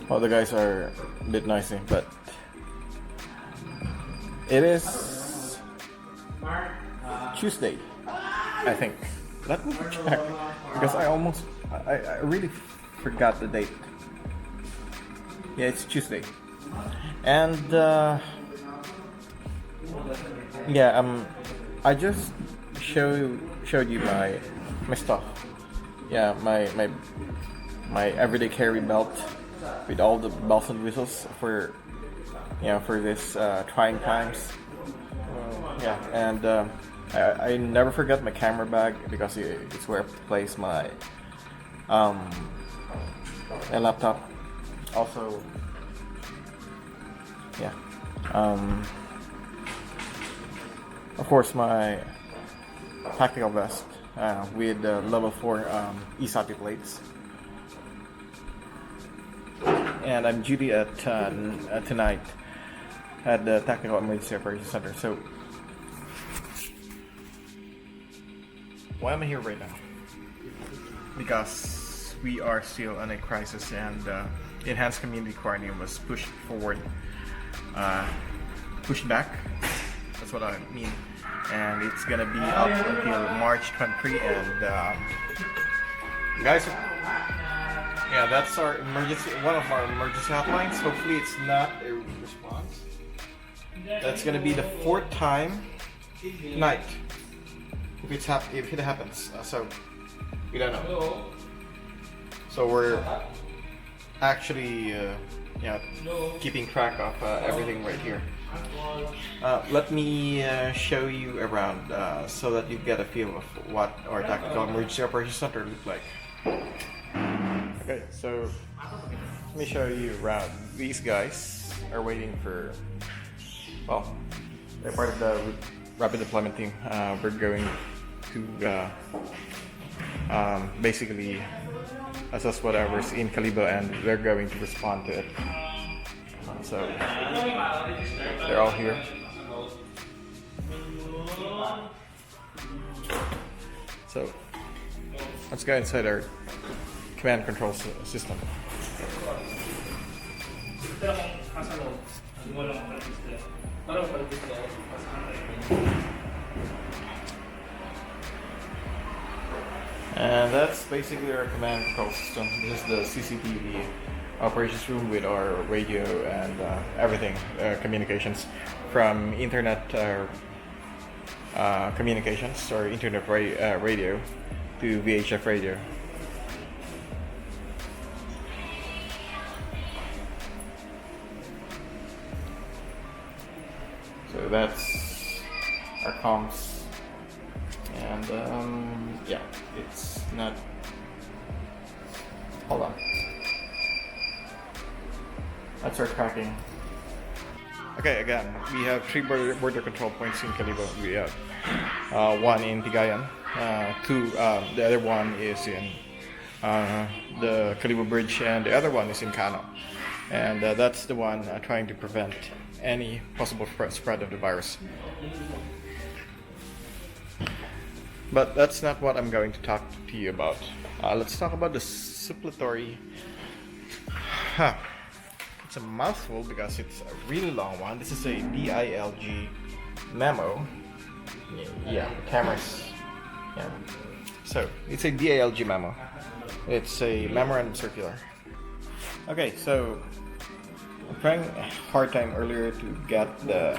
Well, the guys are a bit noisy, but it is Tuesday, I think. Let me check, because I really forgot the date. Yeah, it's Tuesday. And I just showed you my stuff. Yeah, my everyday carry belt with all the bells and whistles for this trying times. And I never forget my camera bag, because it's where I place my laptop. Also, of course, my tactical vest with level 4 ESATI plates. And I'm duty at tonight at the Tactical Emergency Operations Center. So, why am I here right now? Because we are still in a crisis, and enhanced community quarantine was pushed forward, pushed back. That's what I mean. And it's gonna be up until March 23. And guys, that's our one of our emergency hotlines. Hopefully it's not a response. That's gonna be the 4th time tonight if it happens. So we don't know. So we're actually keeping track of everything right here. Let me show you around so that you get a feel of what our Tactical Emergency Operations Center looks like. Okay, so let me show you around. These guys are waiting for, well, they're part of the rapid deployment team. We're going to basically assess whatever's in Kalibo, and they're going to respond to it. So they're all here. So let's go inside our command control system. And that's basically our command control system. This is the CCTV operations room with our radio and everything, communications from internet communications or internet radio to VHF radio. So that's our comms, and it's not. Hold on. That's our tracking. Okay, again, we have 3 border control points in Kalibo. We have 1 in Tigayan, 2. The other one is in the Kalibo Bridge, and the other one is in Kano. And that's the one trying to prevent any possible spread of the virus. But that's not what I'm going to talk to you about. Let's talk about the supplementary. It's a mouthful because it's a really long one. This is a DILG memo. Yeah, the cameras. Yeah. So it's a DILG memo. It's a Memorandum Circular. Okay, so I'm trying a hard time earlier to get the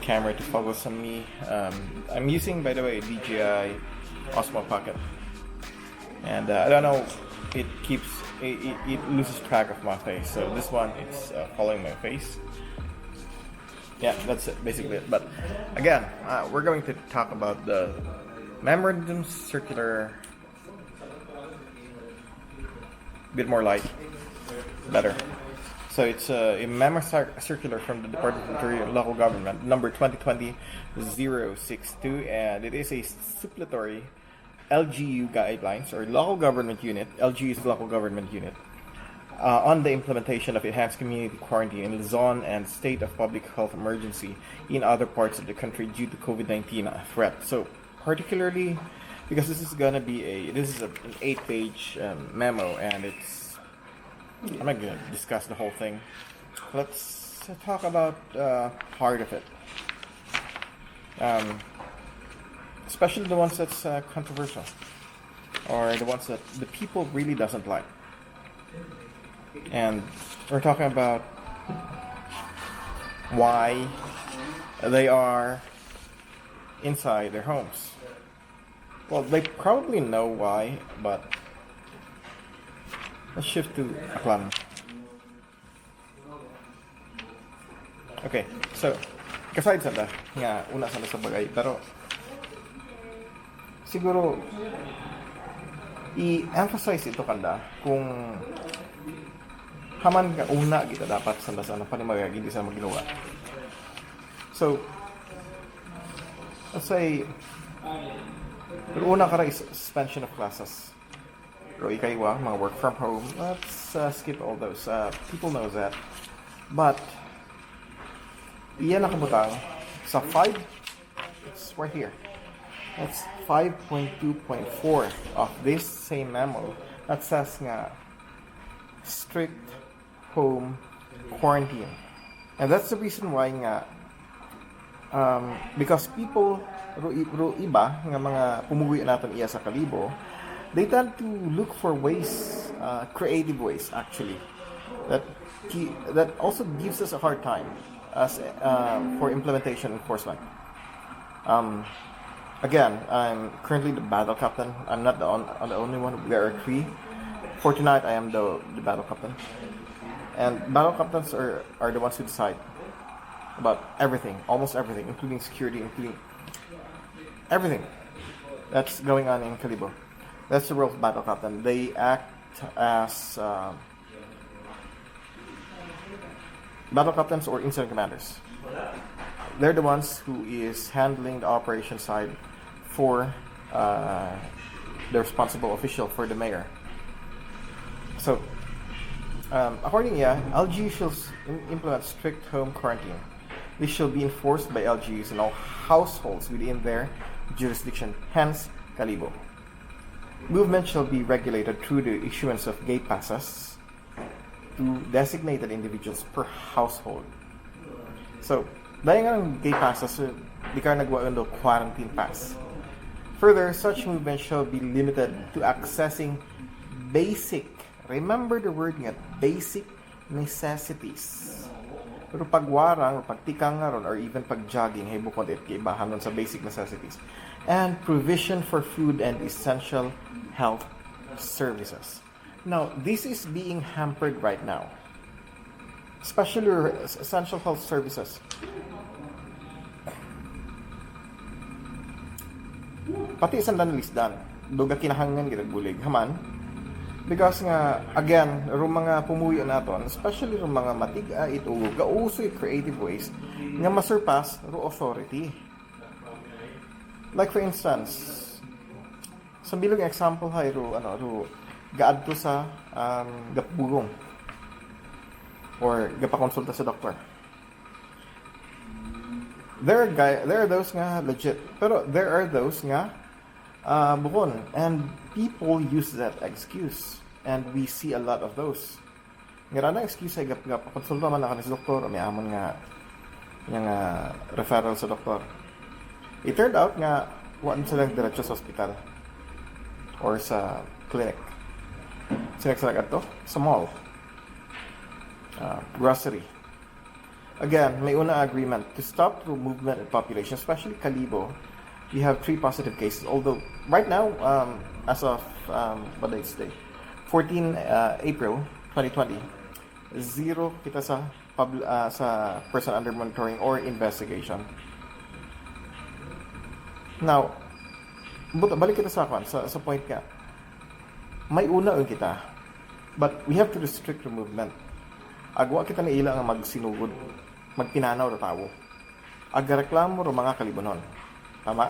camera to focus on me. I'm using, by the way, a DJI Osmo Pocket, and I don't know, it loses track of my face. So this one, it's following my face. Yeah, that's it, basically it. But again, we're going to talk about the Memorandum Circular bit more light, better. So it's a memo circular from the Department of Interior and Local Government, number 2020-062, and it is a supplementary LGU guidelines, or local government unit. LGU is local government unit, on the implementation of enhanced community quarantine in Luzon and state of public health emergency in other parts of the country due to COVID-19 threat. So particularly because this is an 8-page memo, and I'm not gonna discuss the whole thing. Let's talk about part of it, especially the ones that's controversial, or the ones that the people really doesn't like. And we're talking about why they are inside their homes. Well, they probably know why, but let's shift to Aklan. Okay, so kaside sa nga una sa bagay, pero siguro i-emphasize ito kanda kung haman ka una kita dapat sa panimagag hindi sa maginawa. So let's say una ka is suspension of classes. Pero ikaiwa, mga work from home, let's skip all those. People know that. But iyan nakabutang sa 5, it's right here. That's 5.2.4 of this same memo that says nga strict home quarantine. And that's the reason why nga because people iba nga mga pumuwi natin iya sa Kalibo, they tend to look for ways, creative ways actually, that also gives us a hard time as for implementation enforcement. Again, I'm currently the battle captain. I'm not the only one. There are 3. For tonight, I am the battle captain. And battle captains are the ones who decide about everything, almost everything, including security, including everything that's going on in Kalibo. That's the role of battle captain. They act as battle captains or incident commanders. They're the ones who is handling the operation side for the responsible official for the mayor. So, according to LGU shall implement strict home quarantine. This shall be enforced by LGUs in all households within their jurisdiction, hence Kalibo. Movement shall be regulated through the issuance of gate passes to designated individuals per household. So, dahil nga ng gate passes, di ka nagwa ng quarantine pass. Further, such movement shall be limited to accessing basic, remember the word nga, basic necessities. Pero pagwarang, pagtikang nga ron, or even pag-jogging, hey, bukod ibahan ron sa basic necessities. And provision for food and essential health services. Now, this is being hampered right now. Especially essential health services. Pati isang lisdan, duga kinahangan ginagbulig. Haman, because nga, again, rum mga pumuwi naton, especially rum mga matiga ito, gauso creative ways nga masurpass ro authority. Like for instance, sa bilog example hay ro gaadto sa gapbugong or gapakonsulta sa doktor. There are those nga legit, pero there are those nga bukon, and people use that excuse, and we see a lot of those. Nga na excuse ay gapakonsulta man ako sa doktor, may amon nga yung referral sa doktor. It turned out nga waan silang diretso sa hospital or sa clinic. Sinagsalag ato sa mall, grocery. Again, may una agreement to stop the movement of population, especially Kalibo. We have 3 positive cases, although right now, as of what day is today, 14 April 2020, 0 kita sa sa person under monitoring or investigation. Now, balik kita sa point ka. May una kita But we have to restrict the movement. Agwa kita na ila nga magsinugod, magpinanaw na tao. Agareklamo ro mga kalibonon. Tama?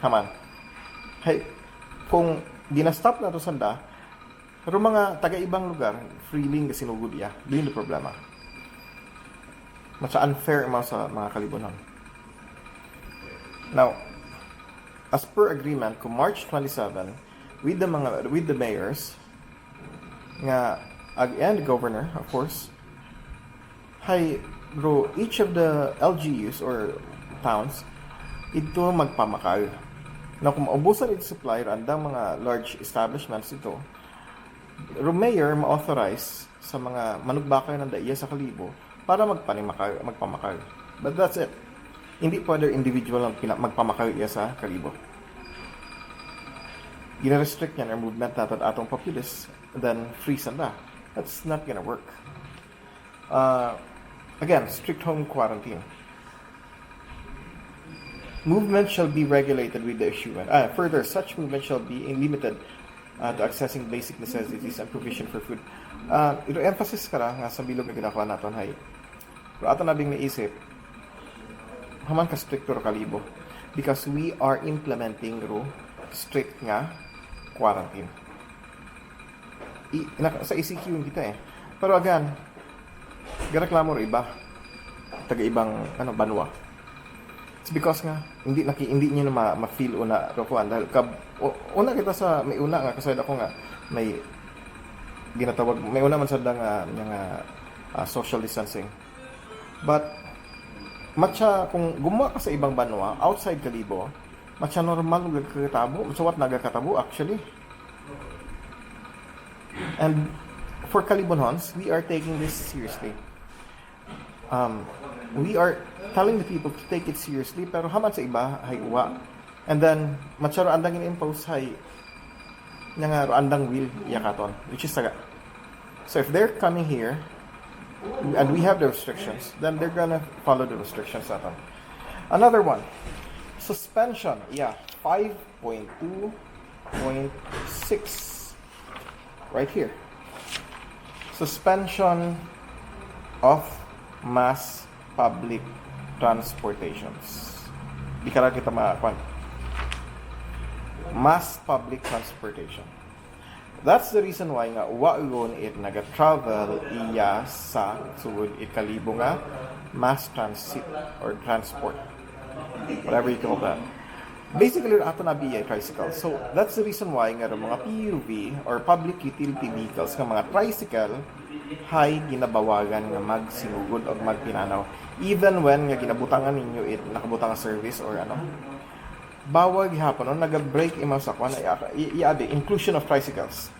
Haman. Hey, kung dinastop na to sanda, pero mga taga-ibang lugar, freeling na sinugod iya. Doon yung problema. Mas unfair mo sa mga kalibonon. Now, as per agreement, kung March 27, with the mayors, nga, and the governor, of course, hay, bro, each of the LGUs or towns, ito magpamakal. Na kung maubusan ito supply, randang mga large establishments ito, mayor ma-authorize sa mga manugbakay ng daiya sa Kalibo para magpamakal. But that's it. Hindi pwede individual ang magpamakal iya sa Kalibo. Gina-restrict yan ang movement natin atong populace, then freeze na. That's not gonna work. Again, strict home quarantine. Movement shall be regulated with the issuance. Further, such movement shall be limited to accessing basic necessities and provision for food. Ito emphasis ka nga sa bilog na ginagawa natin, hay. Pero ato nabing naisip, haman ka strict ro Kalibo. Because we are implementing strict nga quarantine. Sa ECQ yung kita eh. Pero again, gareklamo ro iba. Taga-ibang banwa. It's because nga hindi niyo na ma-feel una ro kuan dahil una kita sa may una nga kasayad ako nga may ginatawag may una man sad nga social distancing. But matcha kung gumawa ka sa ibang banwa outside Kalibo, matcha normal ug katabo, so what nagakatabo actually. And for Kalibonons, we are taking this seriously. We are telling the people to take it seriously, pero haman sa iba, hay uwa. And then, matsaro andang in-impose, hay, nga andang will yakaton, which is saga. So if they're coming here, and we have the restrictions, then they're gonna follow the restrictions natin. Another one, suspension, 5.2.6. Right here. Suspension of mass public transportations. Di ka lang kita makakuan. Mass public transportation. That's the reason why nga wagon it naga-travel iya sa sugod Kalibo nga mass transit or transport. Whatever you call that. Basically, ato na BI tricycle. So, that's the reason why nga mga PUV or public utility vehicles nga mga tricycle hay ginabawagan nga magsinugod o magpinanaw. Even when nga ginabutangan ninyo it nakabutang service or bawag hapon naga-break imaw sa kwan i-ade inclusion of tricycles.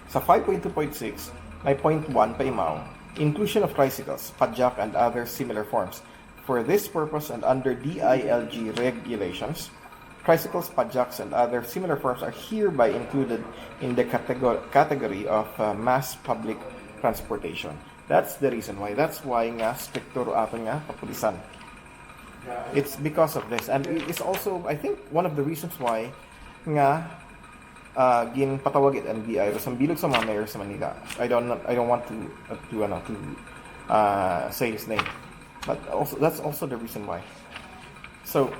Sa 5.2.6 may 0.1 pa imaw inclusion of tricycles, padjak and other similar forms. For this purpose and under DILG regulations, tricycles, padjaks, and other similar forms are hereby included in the category of mass public transportation. That's the reason why. That's why nga stricto aton nga kapulisan. It's because of this, and it's also I think one of the reasons why nga ginpatawag it NBI sa bilog sa mga mayor sa Manila. I don't want to say his name. But also that's also the reason why. So,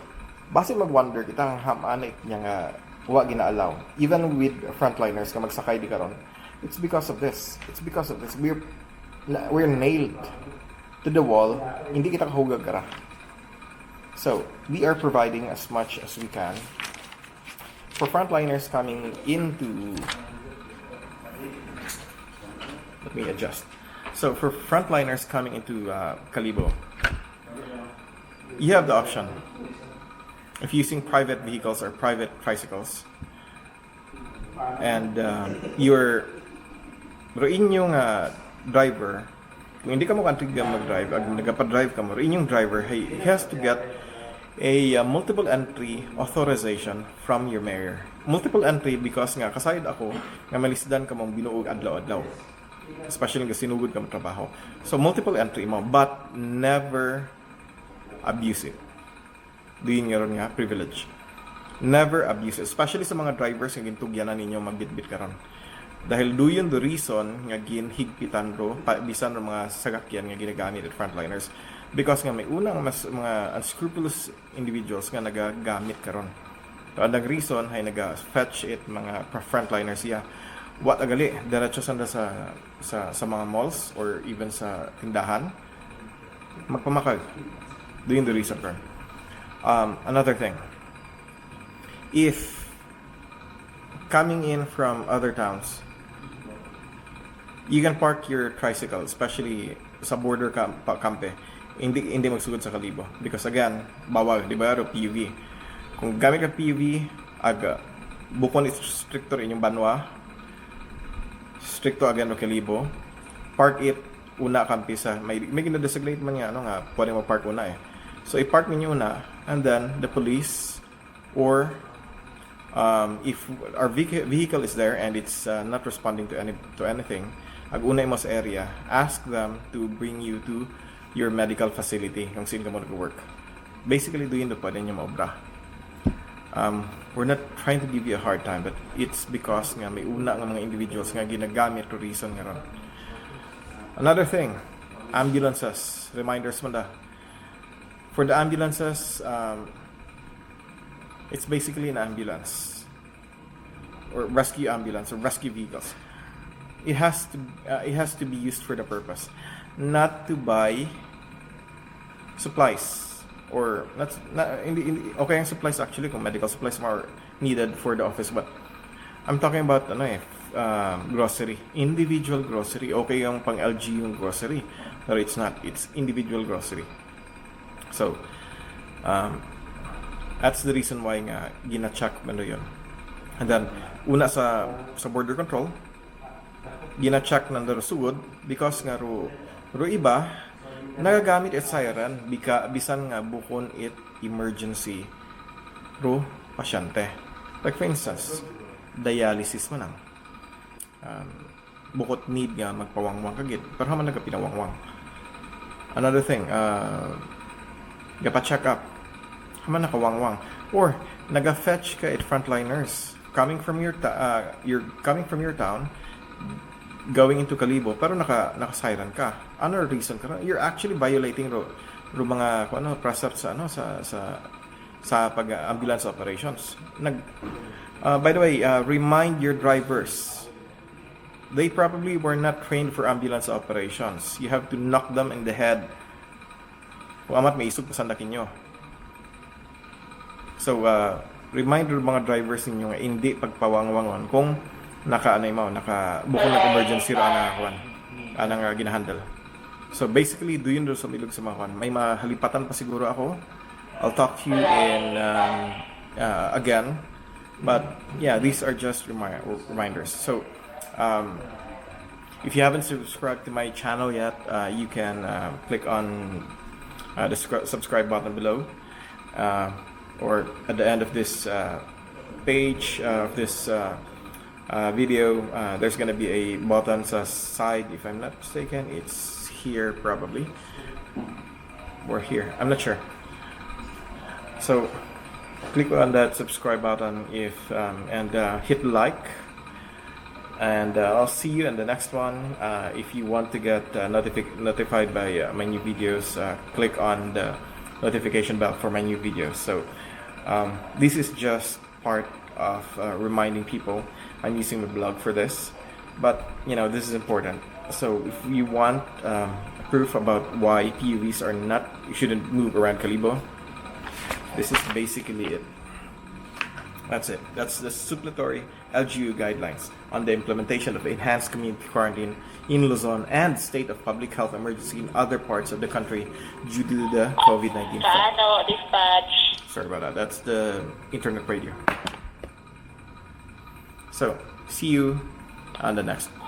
base mag-wonder kita ang hamanik niya nga wa gina-allow. Even with frontliners ka magsakay di karon. It's because of this. We're nailed to the wall. Hindi kita kahugag kara. So, we are providing as much as we can for frontliners coming into. Let me adjust. So, for frontliners coming into Kalibo, you have the option. If using private vehicles or private tricycles, and pero inyong driver, kung hindi ka mo kantig mag-drive, nagpa-drive ka mo, inyong driver, he has to get a multiple entry authorization from your mayor. Multiple entry because nga kasayad ako nga malisdan ka mong binuog adlaw-adlaw. Especially nga sinugod ka mong trabaho. So multiple entry mo, but never abuse it. Doon nga ron nga privilege. Never abuse it. Especially sa mga drivers yung gintugyanan ninyo magbitbit ka ron. Dahil duyon the reason nga ginhigpitan ro bisan ro mga sagakyan nga ginagamit at frontliners, because nga may unang mas mga unscrupulous individuals nga nagagamit karon. So ang reason ay naga-fetch it mga frontliners siya. What agali diretso sanda sa mga malls or even sa tindahan magpamakag. Duyon the reason karon. Another thing, if coming in from other towns, you can park your tricycle, especially sa border campe. Hindi magsugod sa Kalibo. Because again, bawal, di ba? PUV. Kung gamit ka PUV, bukon stricto rin yung banwa, stricto again o Kalibo, park it una campe sa, may gina-designate man nga, pwede mo park una eh. So, i-park ninyo una, and then the police, or if our vehicle is there and it's not responding to anything, ag-unay mo sa area, ask them to bring you to your medical facility kung sino ka mo nag-work. Basically, doon na pwede nyo maobra. We're not trying to give you a hard time, but it's because nga may una nga mga individuals nga ginagamit to reason nga ron. Another thing, ambulances, reminders mo da. For the ambulances, it's basically an ambulance or rescue ambulance or rescue vehicles. It has to be used for the purpose, not to buy supplies or okay ang supplies actually kung medical supplies are needed for the office, but I'm talking about grocery, individual grocery. Okay yung pang LG yung grocery, but it's not. It's individual grocery. So that's the reason why nga gina-check man yun. And then una sa border control, gina-check nang sugod because nga ro iba nagagamit it siren bisan nga bukon it emergency ro pasyente. Like for instance, dialysis man ang bukot need nga magpawangwang kagid pero haman nagapinawangwang. Another thing, gapa-check up haman nakawangwang or naga-fetch ka it frontliners coming from your town going into Kalibo pero naka-siren ka. Ano reason ka? You're actually violating mga precepts sa pag-ambulance operations. By the way, remind your drivers. They probably were not trained for ambulance operations. You have to knock them in the head. Kung amat may isog pasandakin nyo. So, remind your mga drivers ninyo nga hindi pagpawangwangon kung bukod ng emergency anang ginahandle. So basically, doon sa milog sa mga may mahalipatan pa siguro ako. I'll talk to you in again. But yeah, these are just reminders. So if you haven't subscribed to my channel yet, you can click on the subscribe button below, or at the end of this page of this video, there's gonna be a button sa side, if I'm not mistaken. It's here probably, or here, I'm not sure. So click on that subscribe button and hit like, and I'll see you in the next one. If you want to get notified by my new videos, click on the notification bell for my new videos. So this is just part of reminding people. I'm using the blog for this, but this is important. So if you want proof about why PUVs shouldn't move around Kalibo, this is basically it. That's it. That's the supplementary LGU guidelines on the implementation of enhanced community quarantine in Luzon and state of public health emergency in other parts of the country due to the COVID-19 threat. Dispatch. Sorry about that. That's the internet radio. So, see you on the next one.